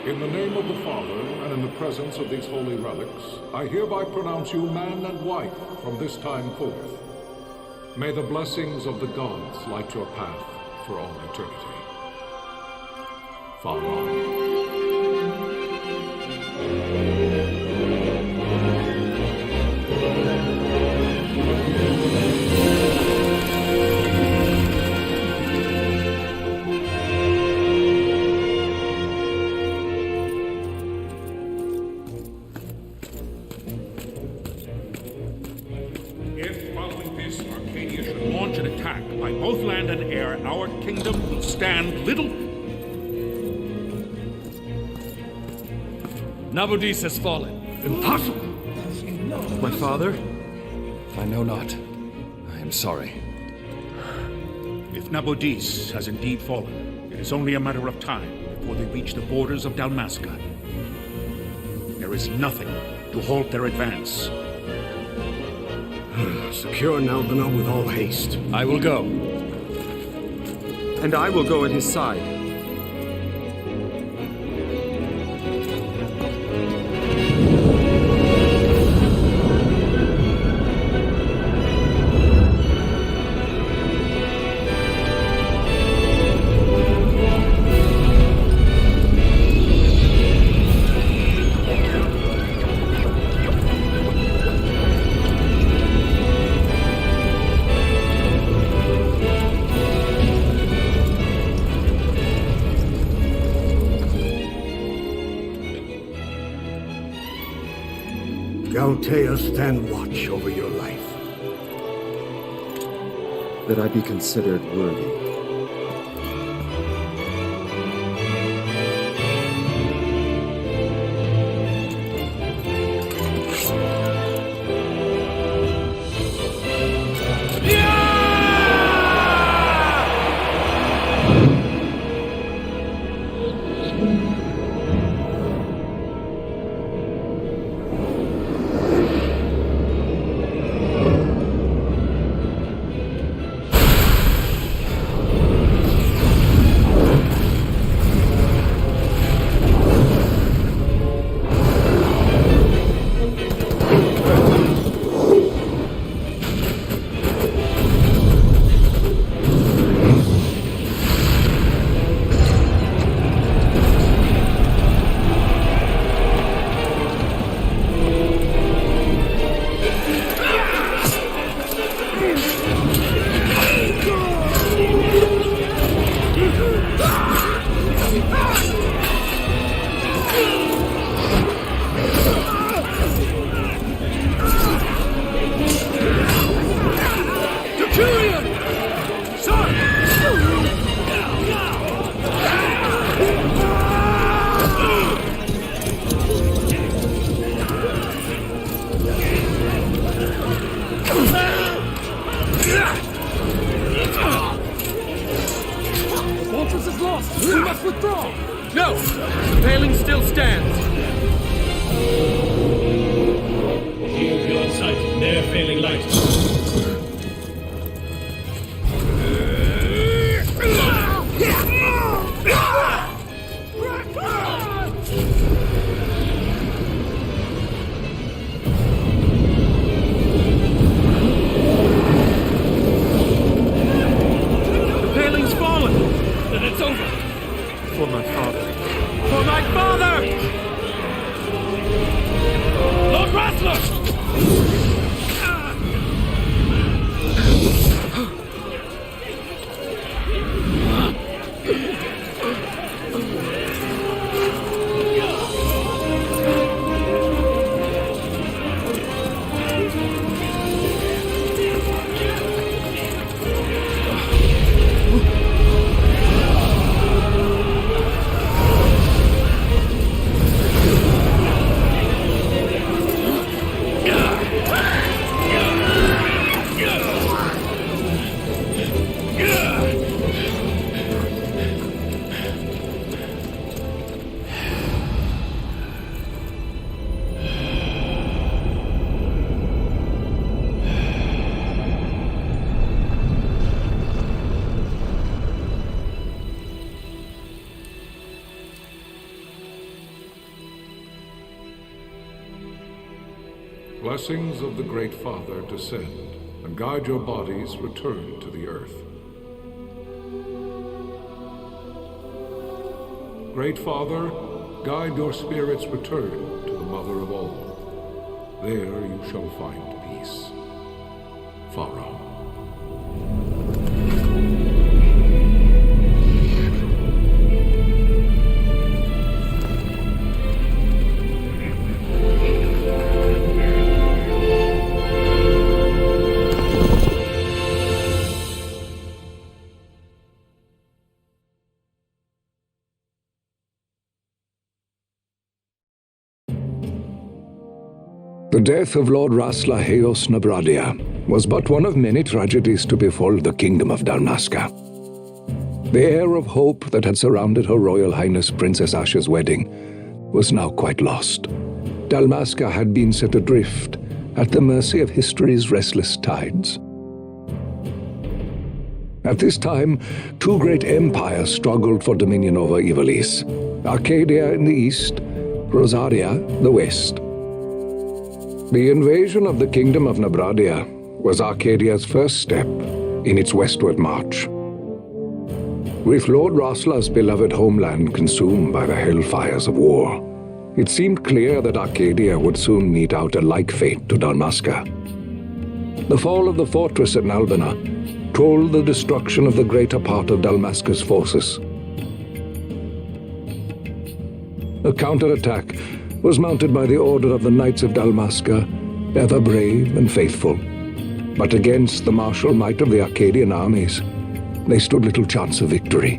In the name of the Father, and in the presence of these holy relics, I hereby pronounce you man and wife from this time forth. May the blessings of the gods light your path for all eternity. Vaan. By both land and air, our kingdom will stand little... Nabudis has fallen. Impossible! My father? I know not. I am sorry. If Nabudis has indeed fallen, it is only a matter of time before they reach the borders of Dalmasca. There is nothing to halt their advance. Secure Naldano with all haste. I will go. And I will go at his side. Galtea, stand watch over your life. That I be considered worthy. lost! We must withdraw! No! The paling still stands! Shield beyond sight. Near failing light. It's over! For my father. For my father! Lord Rassler! Blessings of the Great Father descend, and guide your bodies return to the earth. Great Father, guide your spirits return to the Mother of all. There you shall find peace. Pharaoh. The death of Lord Rassler Heos Nabradia was but one of many tragedies to befall the kingdom of Dalmasca. The air of hope that had surrounded Her Royal Highness Princess Ashe's wedding was now quite lost. Dalmasca had been set adrift at the mercy of history's restless tides. At this time, two great empires struggled for dominion over Ivalice: Archadia in the east, Rozarria the west. The invasion of the Kingdom of Nabradia was Arcadia's first step in its westward march. With Lord Rassler's beloved homeland consumed by the hellfires of war, it seemed clear that Archadia would soon mete out a like fate to Dalmasca. The fall of the fortress at Nalbina told the destruction of the greater part of Dalmasca's forces. A counterattack was mounted by the order of the Knights of Dalmasca, ever brave and faithful. But against the martial might of the Archadian armies, they stood little chance of victory.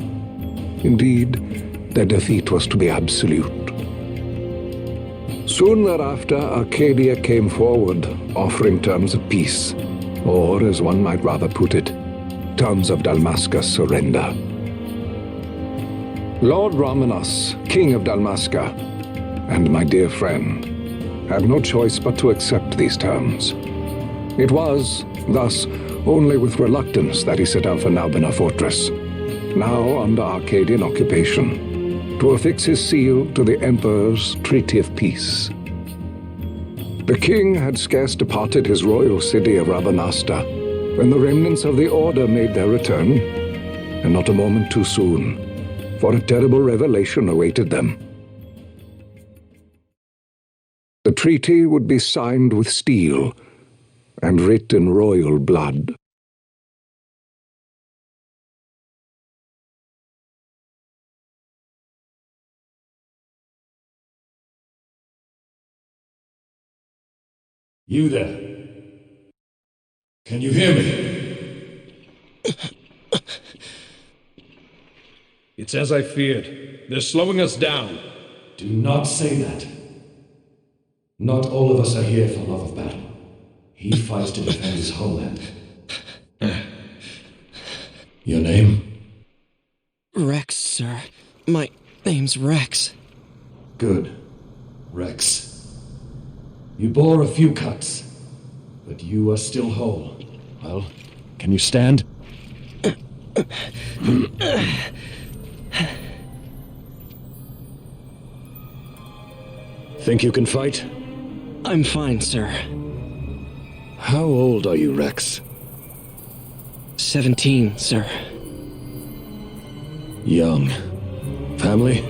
Indeed, their defeat was to be absolute. Soon thereafter, Archadia came forward, offering terms of peace, or, as one might rather put it, terms of Dalmasca's surrender. Lord Ramenas, King of Dalmasca, and my dear friend, had no choice but to accept these terms. It was, thus, only with reluctance that he set out for Nalbina Fortress, now under Arcadian occupation, to affix his seal to the Emperor's Treaty of Peace. The king had scarce departed his royal city of Rabanasta when the remnants of the Order made their return, and not a moment too soon, for a terrible revelation awaited them. The treaty would be signed with steel and writ in royal blood. You there? Can you hear me? It's as I feared. They're slowing us down. Do not say that. Not all of us are here for love of battle. He fights to defend his homeland. Your name? Rex. sir. My name's Rex. Good. Rex. You bore a few cuts, but you are still whole. Well, can you stand? Think you can fight? I'm fine, sir. How old are you, Rex? 17, sir. Young. Family?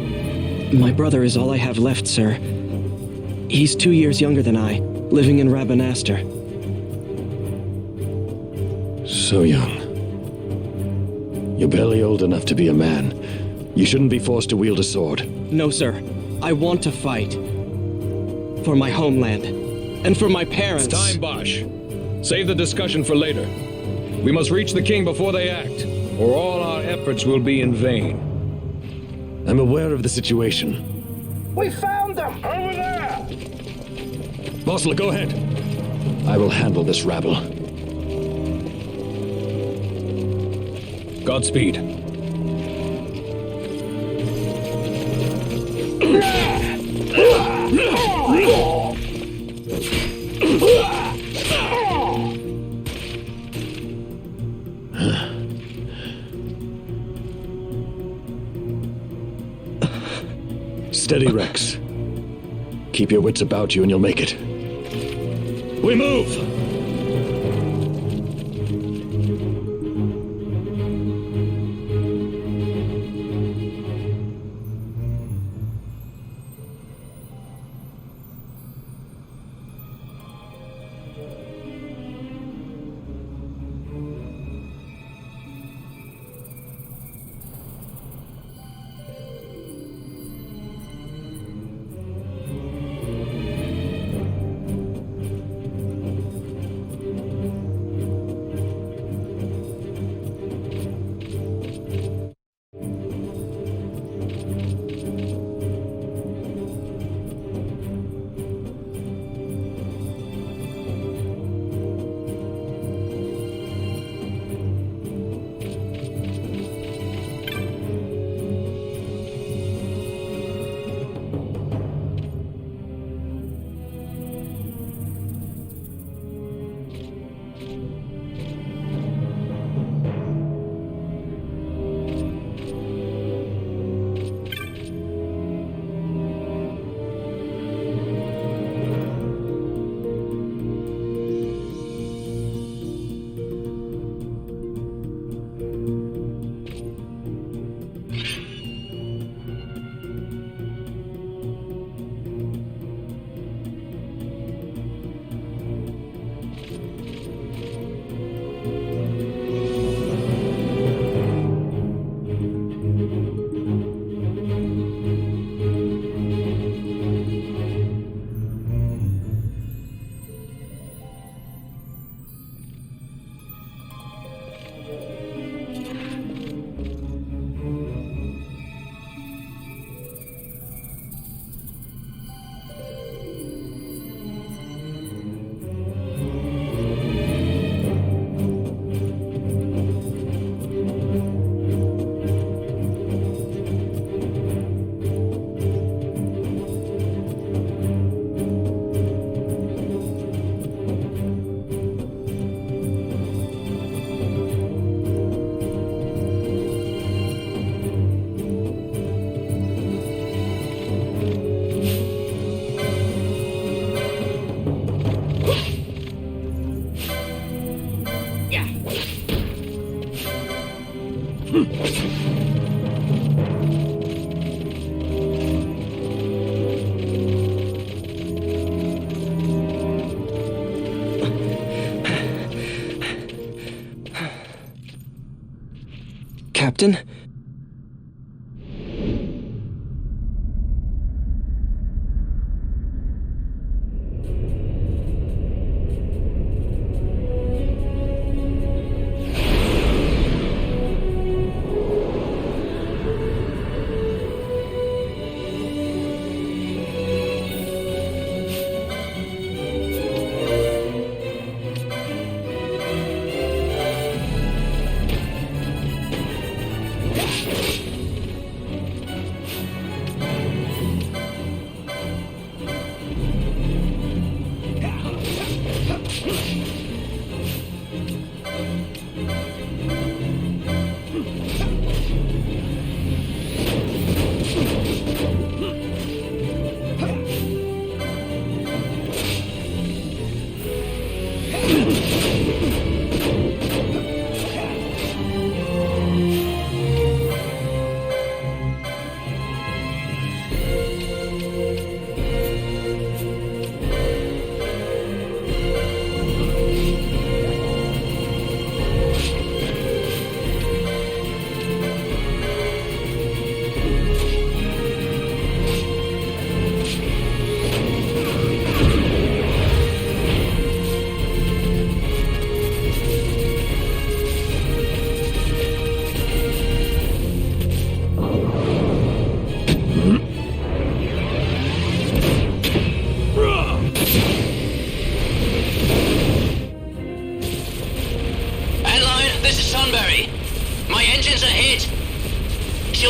My brother is all I have left, sir. He's 2 years younger than I, living in Rabanaster. So young. You're barely old enough to be a man. You shouldn't be forced to wield a sword. No, sir. I want to fight. For my homeland. And for my parents. It's time, Bosch. Save the discussion for later. We must reach the king before they act, or all our efforts will be in vain. I'm aware of the situation. We found them! Over there! Bossler, go ahead. I will handle this rabble. Godspeed. Steady, Rex. Keep your wits about you and you'll make it. We move! Captain?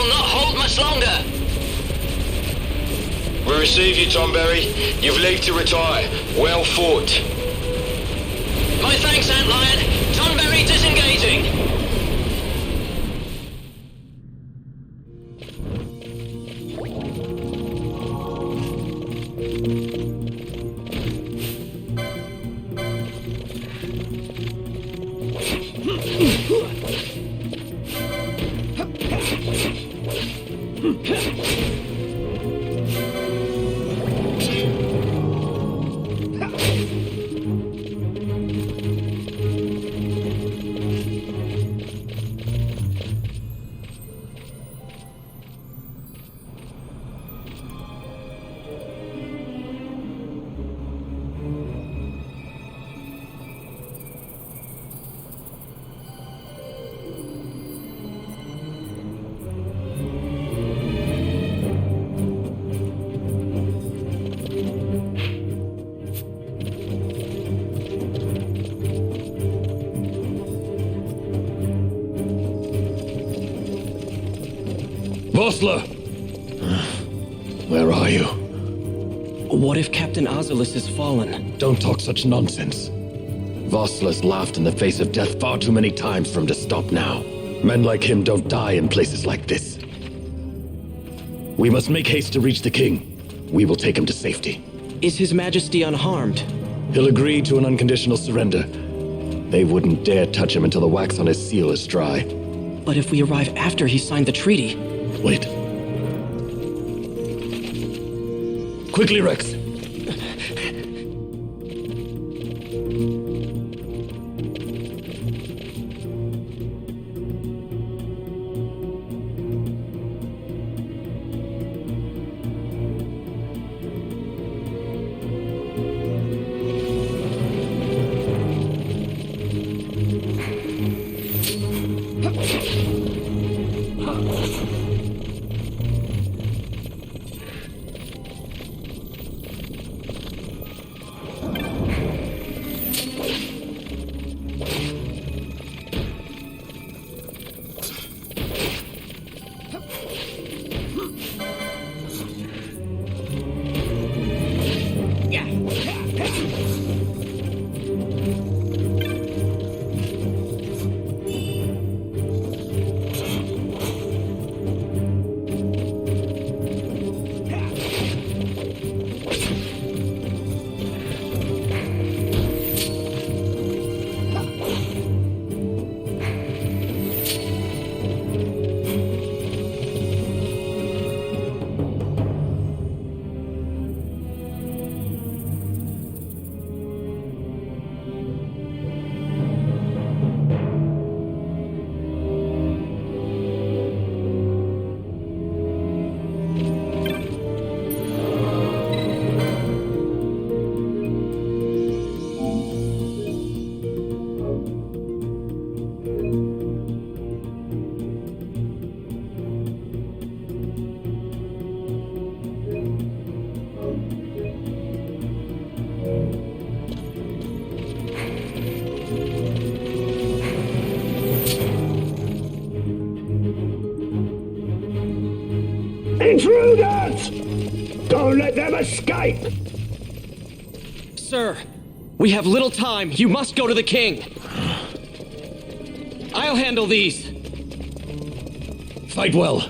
will not hold much longer. We receive you, Tomberry. You've leave to retire. Well fought. My thanks, Antlion. Tonberry disengaging. Vossler! Where are you? What if Captain Ivalice has fallen? Don't talk such nonsense. Vossler's laughed in the face of death far too many times for him to stop now. Men like him don't die in places like this. We must make haste to reach the king. We will take him to safety. Is His Majesty unharmed? He'll agree to an unconditional surrender. They wouldn't dare touch him until the wax on his seal is dry. But if we arrive after he signed the treaty... Wait. Quickly, Rex! Intruders! Don't let them escape! Sir, we have little time. You must go to the king. I'll handle these. Fight well.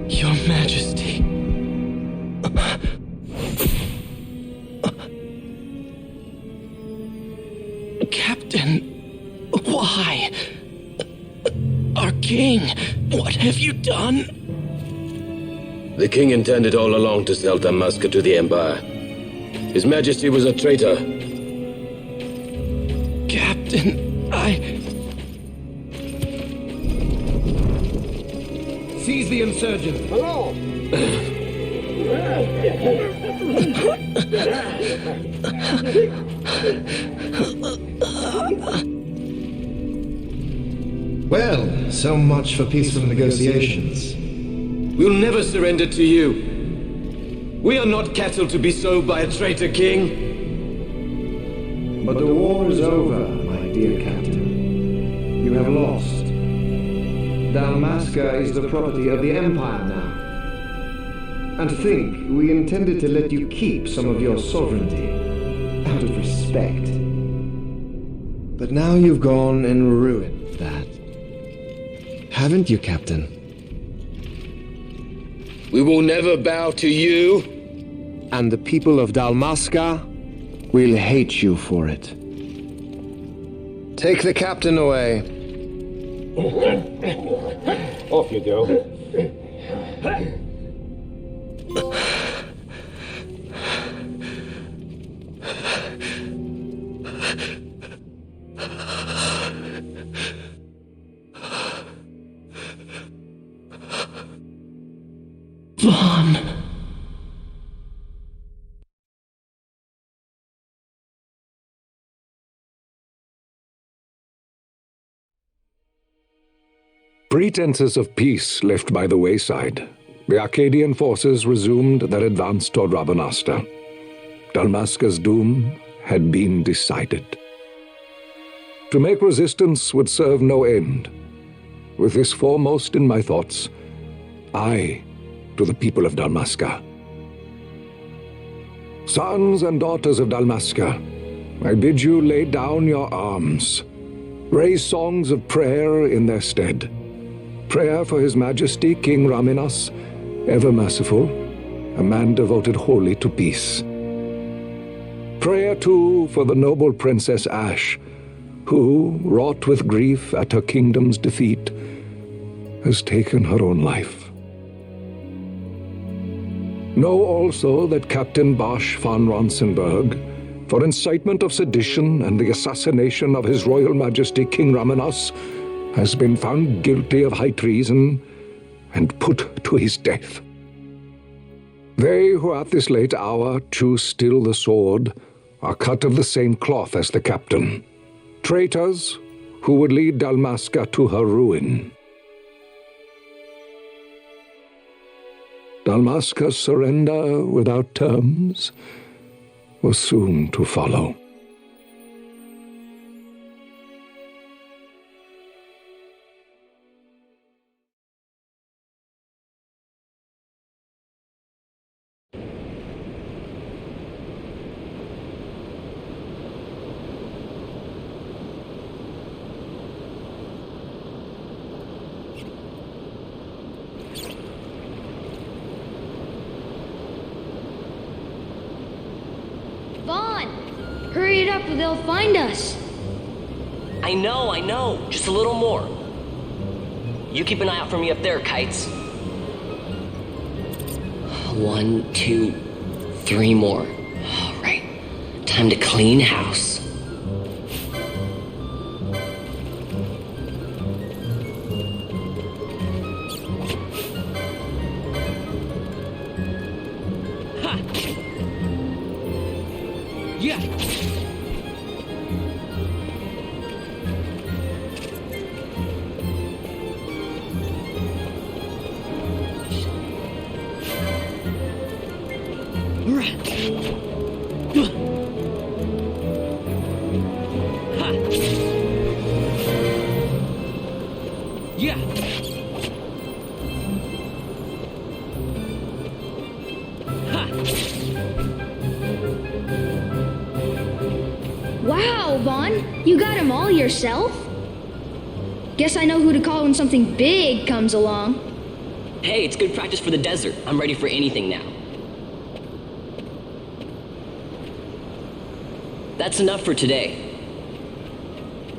Your Majesty. Captain, why? Our king, what have you done? The king intended all along to sell Dalmasca to the Empire. His Majesty was a traitor. Captain, Seize the insurgent. Hello! Well, so much for peaceful negotiations. We'll never surrender to you. We are not cattle to be sold by a traitor king. But the war is over, my dear captain. You have lost. Dalmasca is the property of the Empire now. And to think, we intended to let you keep some of your sovereignty, out of respect. But now you've gone and ruined that. Haven't you, Captain? We will never bow to you. And the people of Dalmasca will hate you for it. Take the captain away. Off you go. Vaan. Pretenses of peace left by the wayside, the Archadian forces resumed their advance toward Rabanasta. Dalmasca's doom had been decided. To make resistance would serve no end. With this foremost in my thoughts, I, to the people of Dalmasca. Sons and daughters of Dalmasca, I bid you lay down your arms. Raise songs of prayer in their stead. Prayer for His Majesty King Raminas, ever merciful, a man devoted wholly to peace. Prayer, too, for the noble Princess Ashe, who, wrought with grief at her kingdom's defeat, has taken her own life. Know also that Captain Bosch von Ronsenberg, for incitement of sedition and the assassination of His Royal Majesty King Raminas, has been found guilty of high treason and put to his death. They who at this late hour choose still the sword are cut of the same cloth as the captain, traitors who would lead Dalmasca to her ruin. Dalmasca's surrender without terms was soon to follow. Vaan! Hurry it up or they'll find us! I know. Just a little more. You keep an eye out for me up there, Kites. 1, 2, 3 more. All right. Time to clean house. Ha! Yeah! Ha! Yeah! Ha! Wow, Vaan, you got them all yourself? Guess I know who to call when something big comes along. Hey, it's good practice for the desert. I'm ready for anything now. That's enough for today.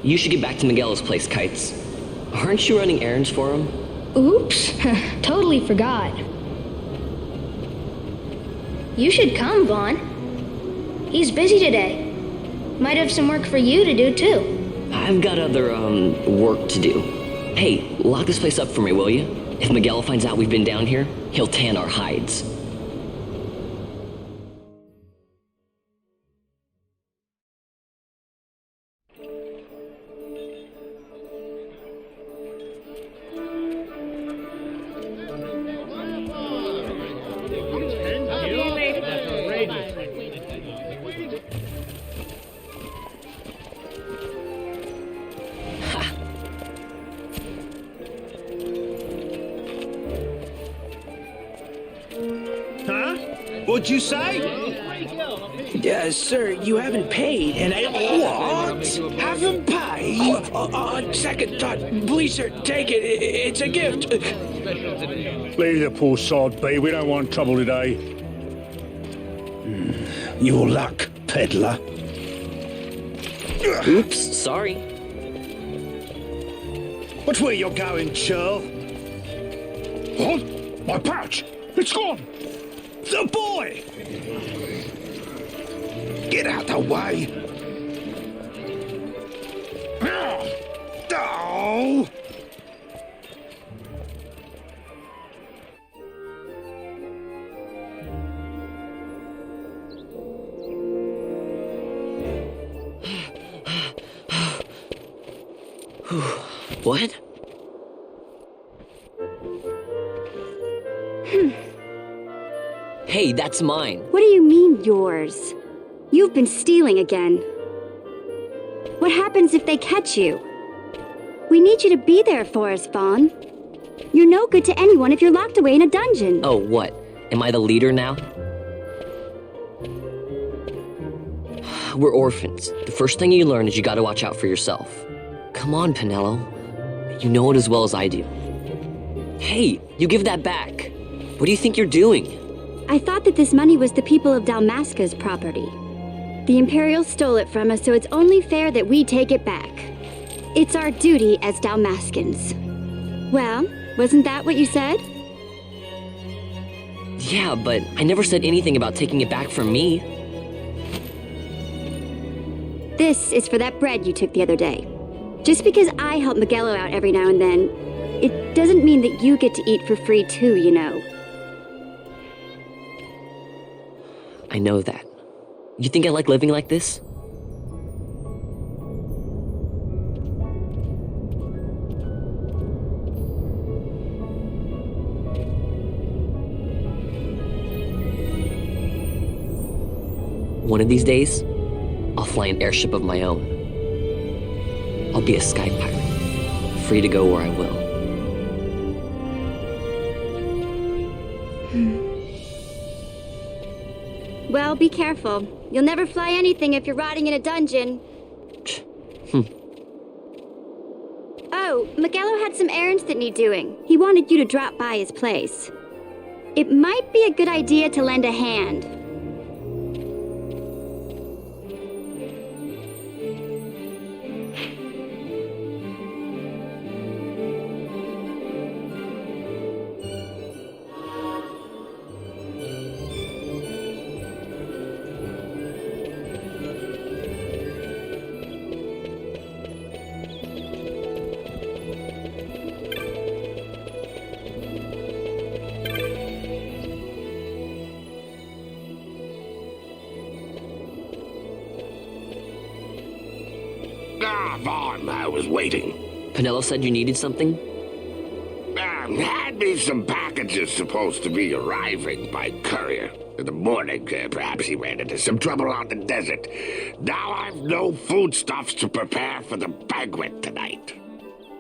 You should get back to Miguel's place, Kites. Aren't you running errands for him? Oops, totally forgot. You should come, Vaan. He's busy today. Might have some work for you to do, too. I've got other, work to do. Hey, lock this place up for me, will you? If Miguel finds out we've been down here, he'll tan our hides. What'd you say? Sir, you haven't paid, and I... What? Haven't paid? On second thought, please, sir, take it. It's a gift. Leave the poor sod be. We don't want trouble today. Your luck, peddler. Oops, sorry. What's where you're going, churl? What? My pouch! It's gone! The boy! Get out the way! Oh! What? Hey, that's mine. What do you mean, yours? You've been stealing again. What happens if they catch you? We need you to be there for us, Vaan. You're no good to anyone if you're locked away in a dungeon. Oh, what? Am I the leader now? We're orphans. The first thing you learn is you gotta watch out for yourself. Come on, Penelo. You know it as well as I do. Hey, you give that back. What do you think you're doing? I thought that this money was the people of Dalmasca's property. The Imperials stole it from us, so it's only fair that we take it back. It's our duty as Dalmascans. Well, wasn't that what you said? Yeah, but I never said anything about taking it back from me. This is for that bread you took the other day. Just because I help Miguelo out every now and then, it doesn't mean that you get to eat for free too, you know. I know that. You think I like living like this? One of these days, I'll fly an airship of my own. I'll be a sky pirate, free to go where I will. Well, be careful. You'll never fly anything if you're rotting in a dungeon. Oh, Miguelo had some errands that need doing. He wanted you to drop by his place. It might be a good idea to lend a hand. Vaan, I was waiting. Penelo said you needed something? Had sent me some packages supposed to be arriving by courier. In the morning, perhaps he ran into some trouble out in the desert. Now I've no foodstuffs to prepare for the banquet tonight.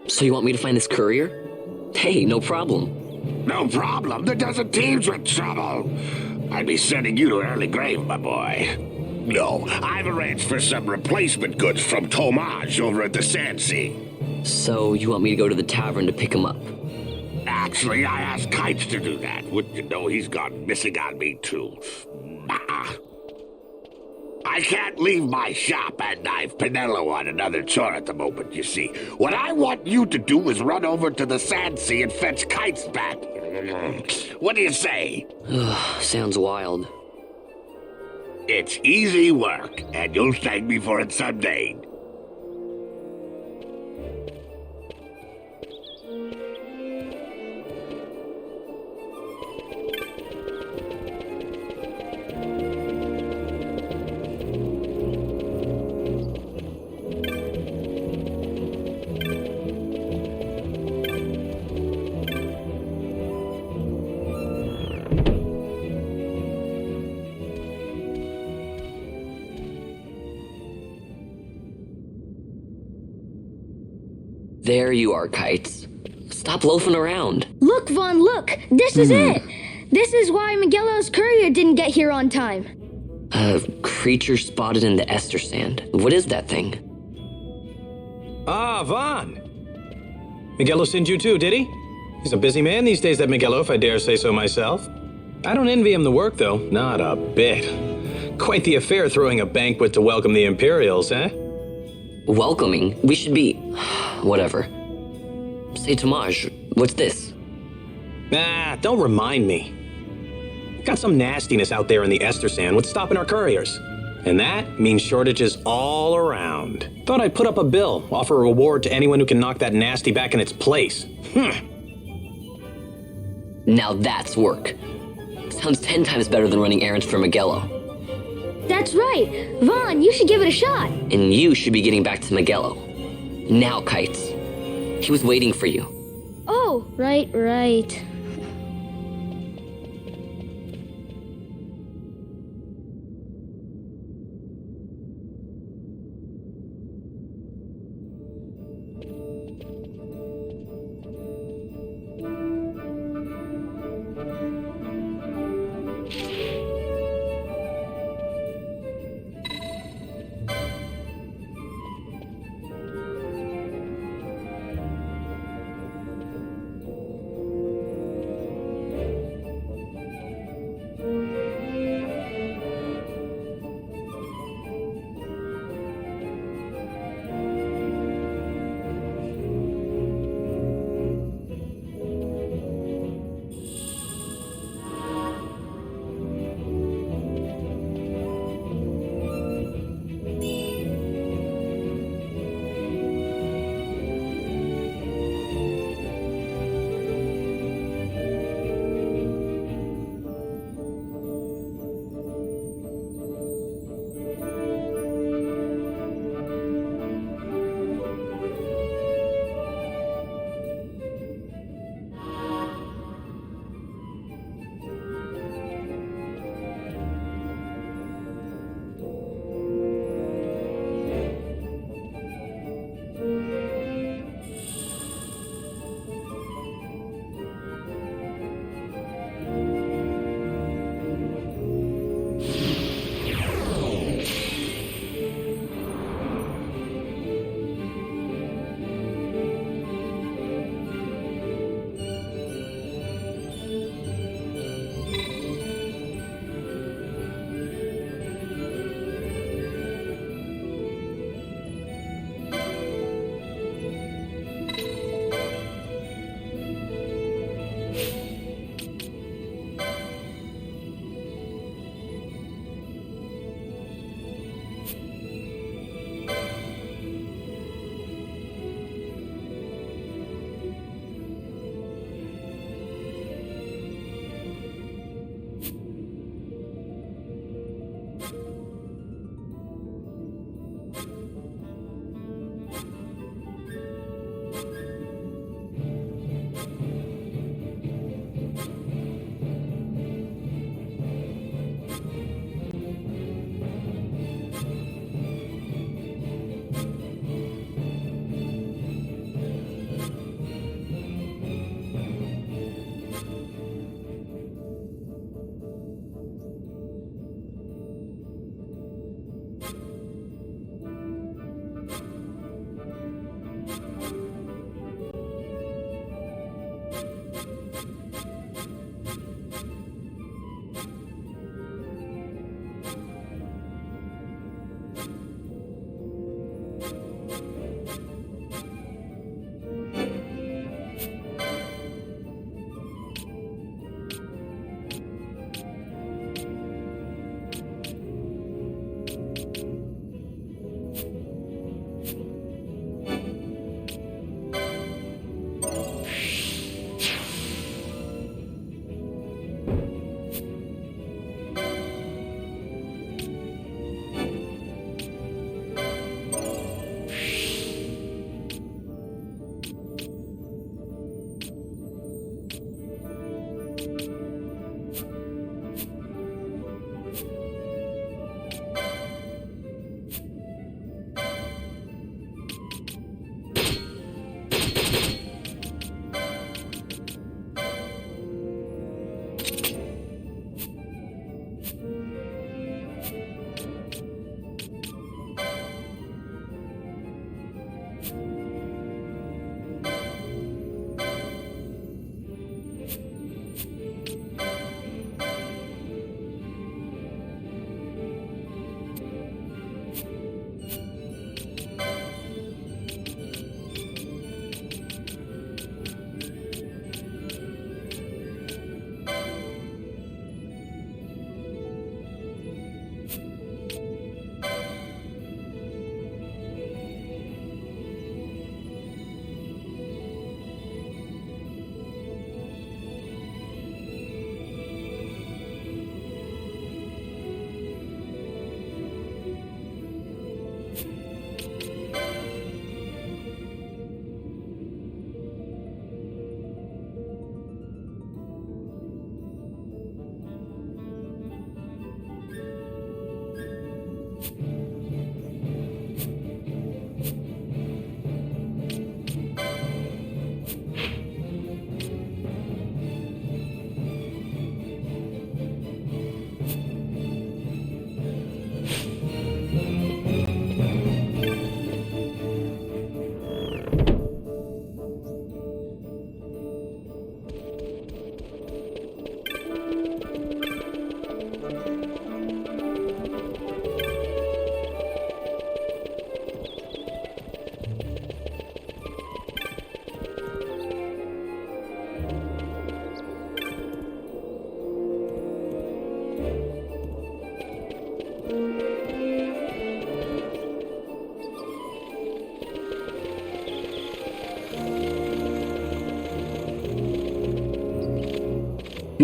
So you want me to find this courier? Hey, no problem. No problem. The desert teems with trouble. I'd be sending you to an early grave, my boy. No, I've arranged for some replacement goods from Tomage over at the Sand Sea. So you want me to go to the tavern to pick him up? Actually, I asked Kites to do that. Wouldn't you know he's gone missing on me, too? I can't leave my shop, and I've Pinello on another chore at the moment, you see. What I want you to do is run over to the Sand Sea and fetch Kites back. What do you say? Sounds wild. It's easy work, and you'll thank me for it someday. There you are, Kites. Stop loafing around. Look, Vaan, look! This is it! This is why Miguelo's courier didn't get here on time. A creature spotted in the Ester Sand. What is that thing? Ah, Vaan! Miguelo sent you too, did he? He's a busy man these days, that Miguelo, if I dare say so myself. I don't envy him the work, though. Not a bit. Quite the affair throwing a banquet to welcome the Imperials, eh? Welcoming? We should be... whatever. Say, Tomage, what's this? Ah, don't remind me. Got some nastiness out there in the Ester Sand. What's stopping our couriers? And that means shortages all around. Thought I'd put up a bill, offer a reward to anyone who can knock that nasty back in its place. Now that's work. Sounds 10 times better than running errands for Miguelo. That's right! Vaan, you should give it a shot! And you should be getting back to Miguelo. Now, Kites. He was waiting for you. Oh, right.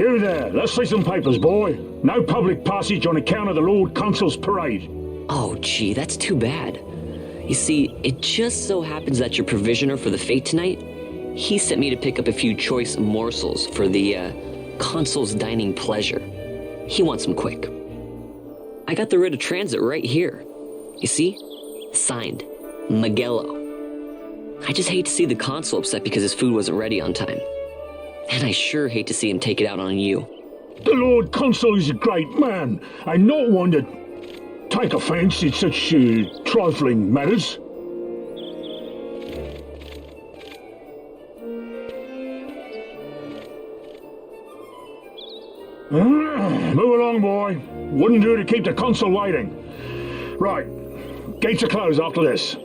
You there, let's see some papers, boy. No public passage on account of the Lord Consul's parade. Oh, gee, that's too bad. You see, it just so happens that your provisioner for the fete tonight, he sent me to pick up a few choice morsels for the, Consul's dining pleasure. He wants them quick. I got the writ of transit right here. You see? Signed, Magello. I just hate to see the Consul upset because his food wasn't ready on time. And I sure hate to see him take it out on you. The Lord Consul is a great man, and not one to take offence in such trifling matters. Move along, boy. Wouldn't do to keep the Consul waiting. Right, gates are closed after this.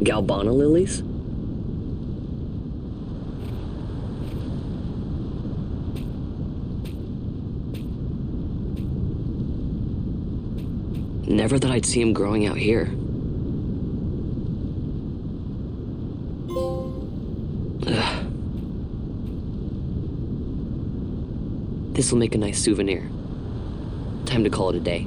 Galbana lilies? Never thought I'd see him growing out here. Ugh. This'll make a nice souvenir. Time to call it a day.